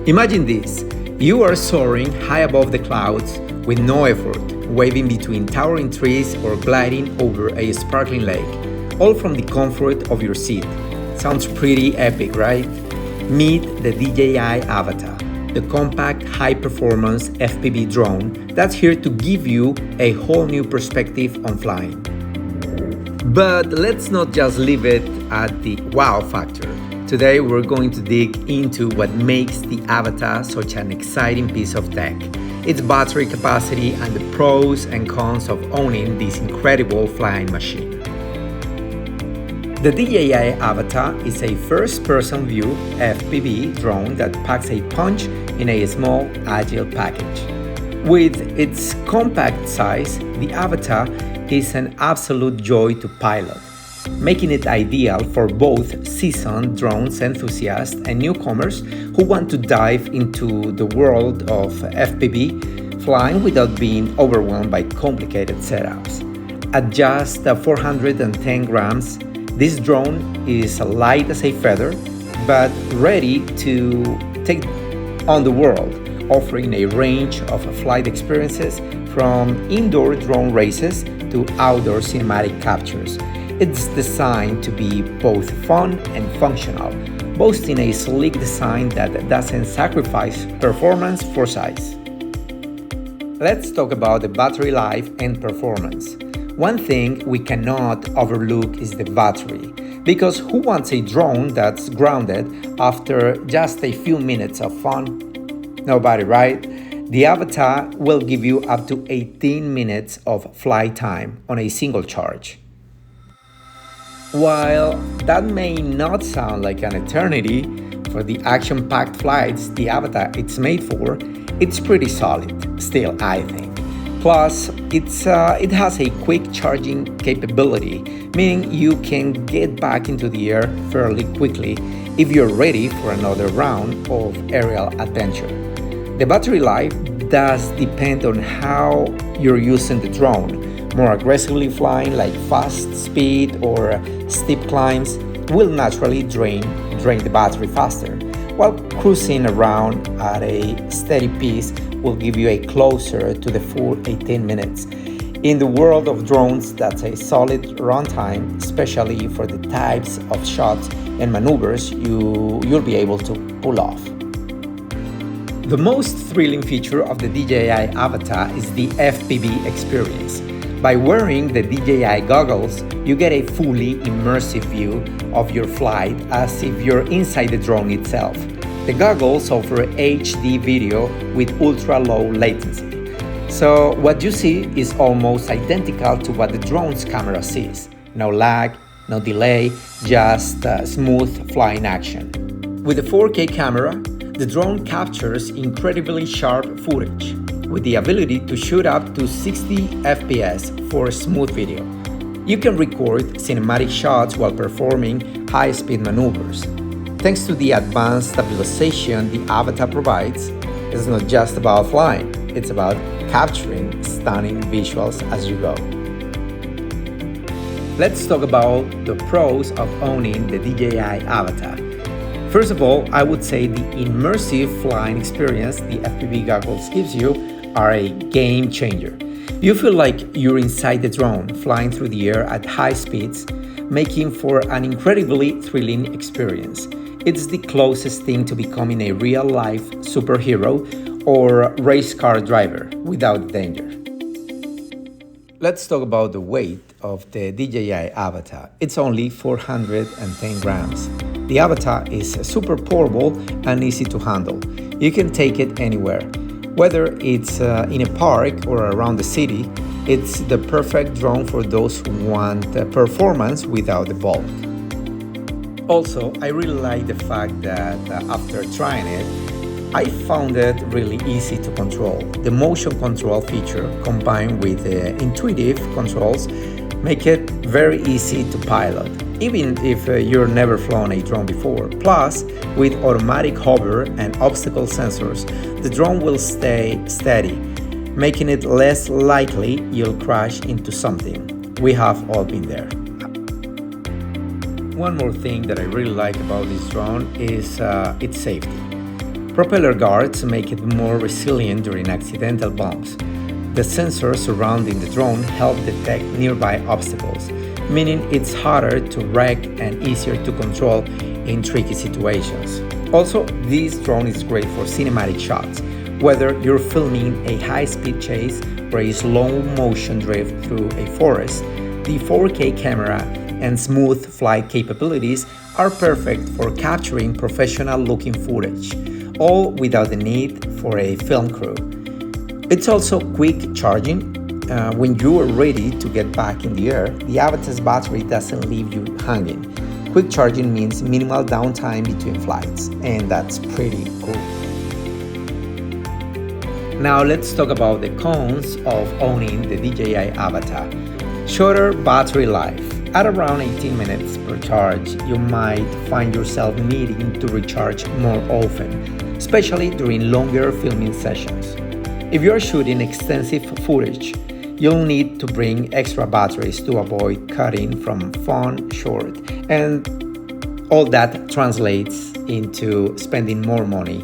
Imagine this, you are soaring high above the clouds with no effort, waving between towering trees or gliding over a sparkling lake, all from the comfort of your seat. Sounds pretty epic, right? Meet the DJI Avata, the compact, high-performance FPV drone that's here to give you a whole new perspective on flying. But let's not just leave it at the wow factor. Today we're going to dig into what makes the Avata such an exciting piece of tech, its battery capacity and the pros and cons of owning this incredible flying machine. The DJI Avata is a first-person view FPV drone that packs a punch in a small, agile package. With its compact size, the Avata is an absolute joy to pilot, making it ideal for both seasoned drones enthusiasts and newcomers who want to dive into the world of FPV flying without being overwhelmed by complicated setups. At just 410 grams, this drone is light as a feather, but ready to take on the world, offering a range of flight experiences from indoor drone races to outdoor cinematic captures. It's designed to be both fun and functional, boasting a sleek design that doesn't sacrifice performance for size. Let's talk about the battery life and performance. One thing we cannot overlook is the battery, because who wants a drone that's grounded after just a few minutes of fun? Nobody, right? The Avata will give you up to 18 minutes of flight time on a single charge. While that may not sound like an eternity, for the action-packed flights the Avata is made for, it's pretty solid, still I think. Plus, it has a quick charging capability, meaning you can get back into the air fairly quickly if you're ready for another round of aerial adventure. The battery life does depend on how you're using the drone. More aggressively flying like fast speed or steep climbs will naturally drain the battery faster, while cruising around at a steady pace will give you a closer to the full 18 minutes. In the world of drones, that's a solid runtime, especially for the types of shots and maneuvers you'll be able to pull off. The most thrilling feature of the DJI Avata is the FPV experience. By wearing the DJI goggles, you get a fully immersive view of your flight as if you're inside the drone itself. The goggles offer HD video with ultra-low latency. So what you see is almost identical to what the drone's camera sees. No lag, no delay, just smooth flying action. With a 4K camera, the drone captures incredibly sharp footage, with the ability to shoot up to 60 FPS for smooth video. You can record cinematic shots while performing high-speed maneuvers. Thanks to the advanced stabilization the Avata provides, it's not just about flying, it's about capturing stunning visuals as you go. Let's talk about the pros of owning the DJI Avata. First of all, I would say the immersive flying experience the FPV goggles gives you are a game changer. You feel like you're inside the drone, flying through the air at high speeds, making for an incredibly thrilling experience. It's the closest thing to becoming a real-life superhero or race car driver without danger. Let's talk about the weight of the DJI Avata. It's only 410 grams. The Avata is super portable and easy to handle. You can take it anywhere. Whether it's in a park or around the city, it's the perfect drone for those who want performance without the bulk. Also, I really like the fact that after trying it, I found it really easy to control. The motion control feature combined with the intuitive controls make it very easy to pilot, even if you've never flown a drone before. Plus, with automatic hover and obstacle sensors, the drone will stay steady, making it less likely you'll crash into something. We have all been there. One more thing that I really like about this drone is its safety. Propeller guards make it more resilient during accidental bumps. The sensors surrounding the drone help detect nearby obstacles, meaning it's harder to wreck and easier to control in tricky situations. Also, this drone is great for cinematic shots. Whether you're filming a high-speed chase or a slow-motion drift through a forest, the 4K camera and smooth flight capabilities are perfect for capturing professional-looking footage, all without the need for a film crew. It's also quick charging. When you are ready to get back in the air, the Avata's battery doesn't leave you hanging. Quick charging means minimal downtime between flights, and that's pretty cool. Now let's talk about the cons of owning the DJI Avata. Shorter battery life. At around 18 minutes per charge, you might find yourself needing to recharge more often, especially during longer filming sessions. If you are shooting extensive footage, you'll need to bring extra batteries to avoid cutting from phone short, and all that translates into spending more money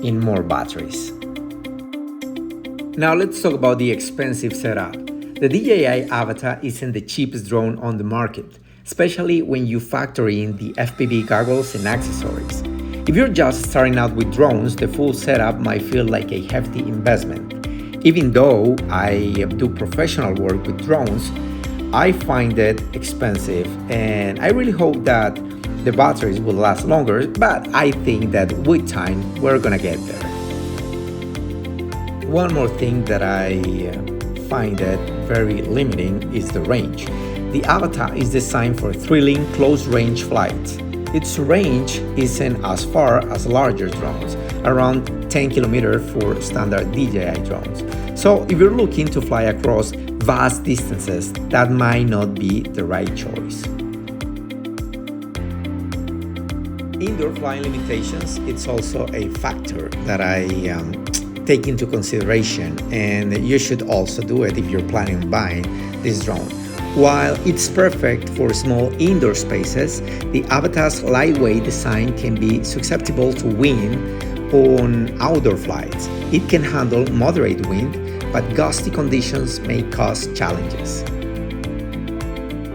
in more batteries. Now let's talk about the expensive setup. The DJI Avata isn't the cheapest drone on the market, especially when you factor in the FPV goggles and accessories. If you're just starting out with drones, the full setup might feel like a hefty investment. Even though I do professional work with drones, I find it expensive, and I really hope that the batteries will last longer, but I think that with time we're gonna get there. One more thing that I find it very limiting is the range. The Avata is designed for thrilling close-range flights. Its range isn't as far as larger drones, around 10 km for standard DJI drones. So if you're looking to fly across vast distances, that might not be the right choice. Indoor flying limitations, it's also a factor that I take into consideration, and you should also do it if you're planning on buying this drone. While it's perfect for small indoor spaces, the Avata's lightweight design can be susceptible to wind on outdoor flights. It can handle moderate wind, but gusty conditions may cause challenges.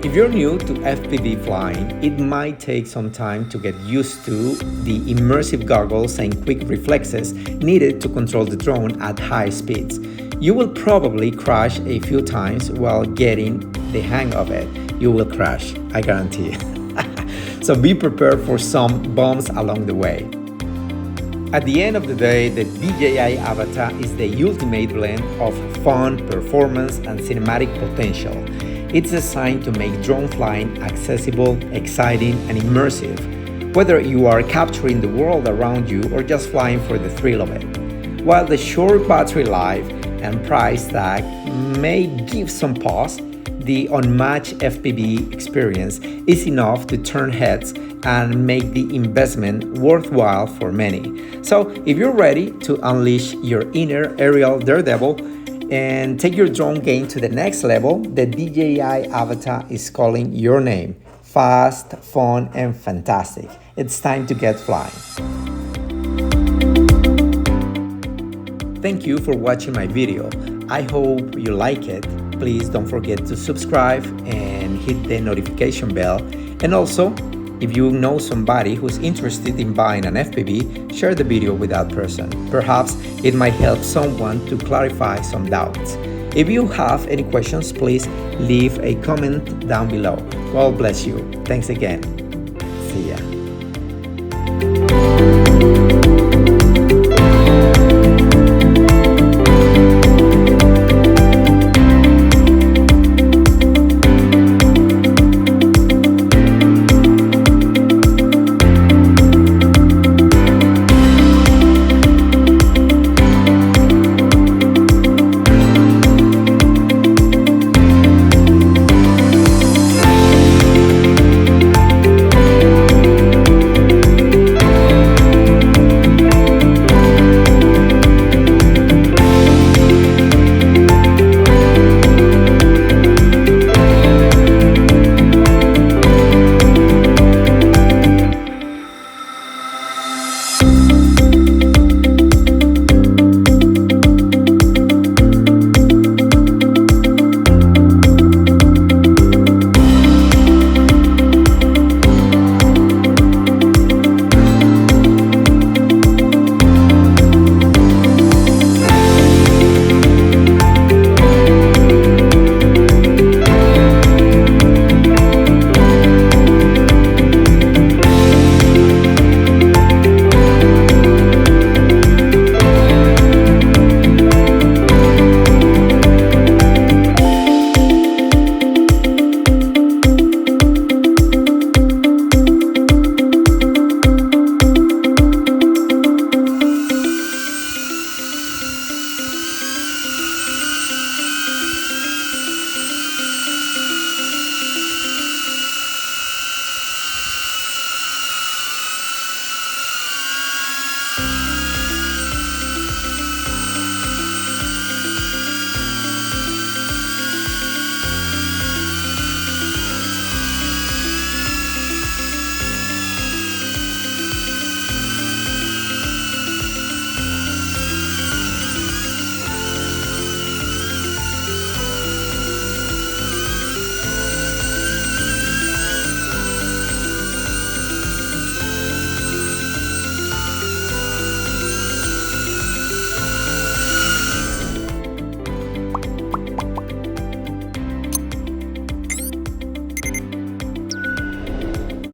If you're new to FPV flying, it might take some time to get used to the immersive goggles and quick reflexes needed to control the drone at high speeds. You will probably crash a few times while getting the hang of it. You will crash, I guarantee. So be prepared for some bumps along the way. At the end of the day, the DJI Avata is the ultimate blend of fun, performance, and cinematic potential. It's designed to make drone flying accessible, exciting, and immersive, whether you are capturing the world around you or just flying for the thrill of it. While the short battery life and price tag may give some pause, the unmatched FPV experience is enough to turn heads and make the investment worthwhile for many. So if you're ready to unleash your inner aerial daredevil and take your drone game to the next level, the DJI Avata is calling your name. Fast, fun, and fantastic. It's time to get flying. Thank you for watching my video. I hope you like it. Please don't forget to subscribe and hit the notification bell. And also, if you know somebody who's interested in buying an FPV, share the video with that person. Perhaps it might help someone to clarify some doubts. If you have any questions, please leave a comment down below. God bless you. Thanks again. See ya.